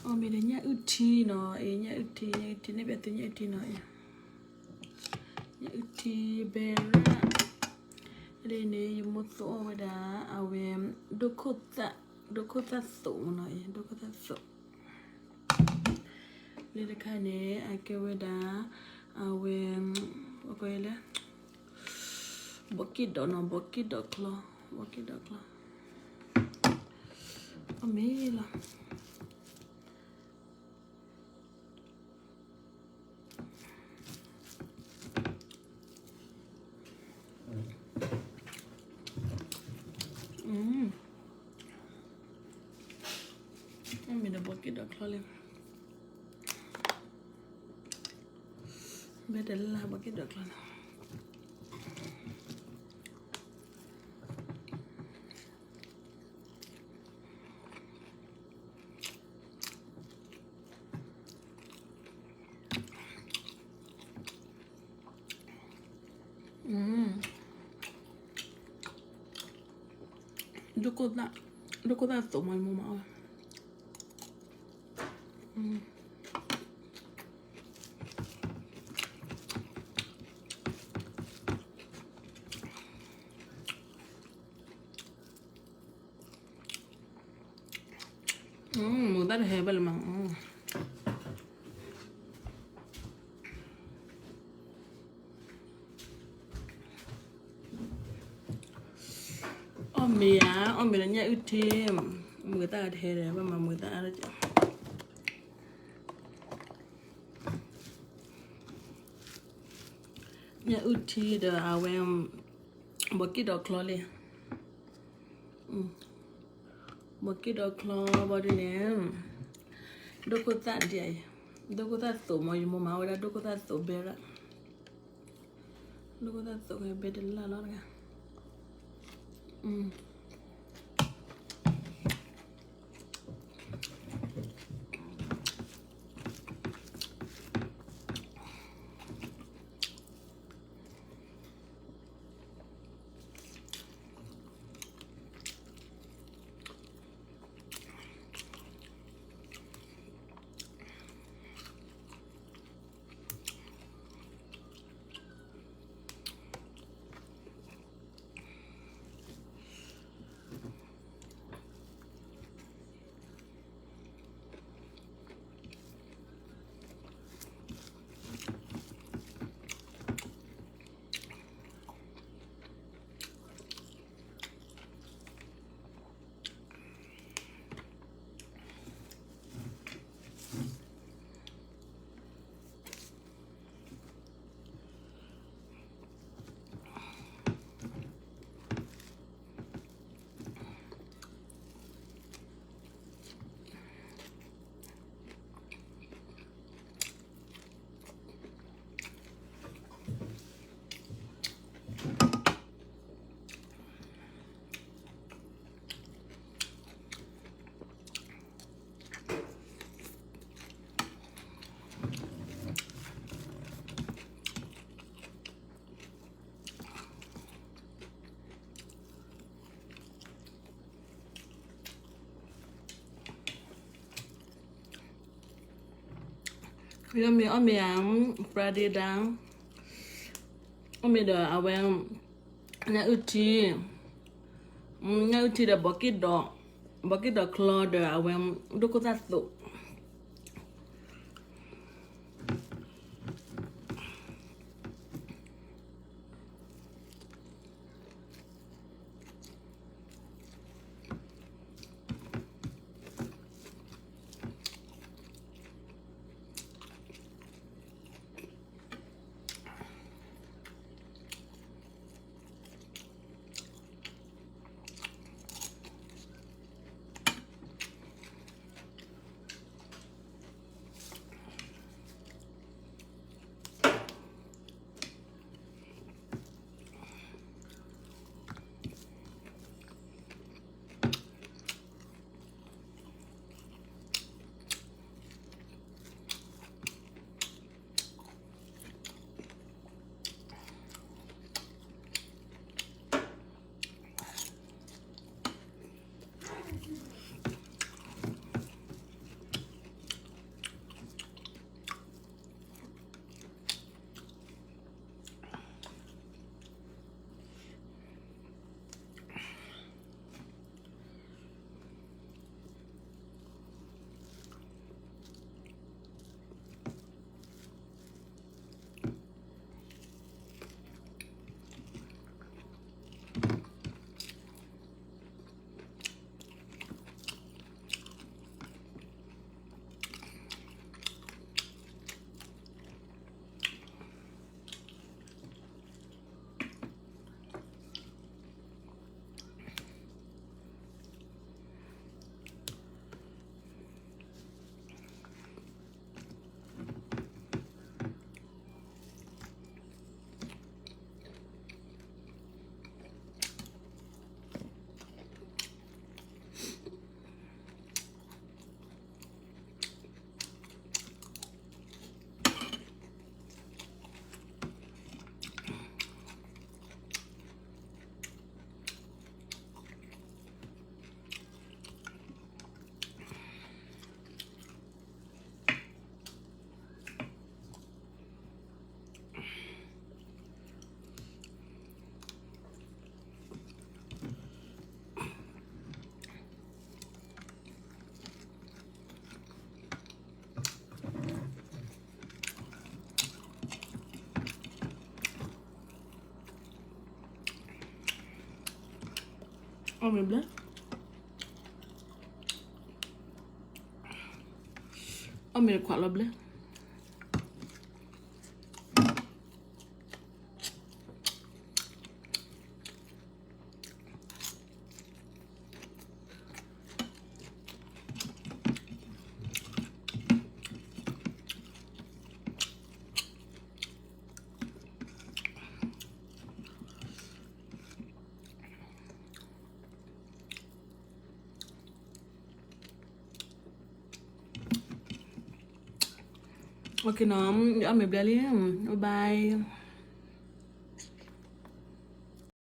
Omirenya uti no, enya uti ne betunya uti no. Nya uti bera. Rene yumutso wada awe dokota so no, dokota so. Lele kane ake wada awe okoyele. Bokido no, bokido klo. Omela. I'm in a bucket of clothing. Better la bucket of clothing. Look at that, though, my mama. That heavy, man. Mẹ nhà ưu thêm người ta thế đấy mà người ta đó chứ nhà ưu thì được awem baki do clole baki do clo body nè doko ta dia doko ta so mo yumo ma ora doko ta so bera doko ta so ke bedel la la ga Yummy, Friday down. The away na uti the bucket dog claw the away doko that so. Horrible. Oh, mais quoi, lovely. Ok, non, I'm a bye.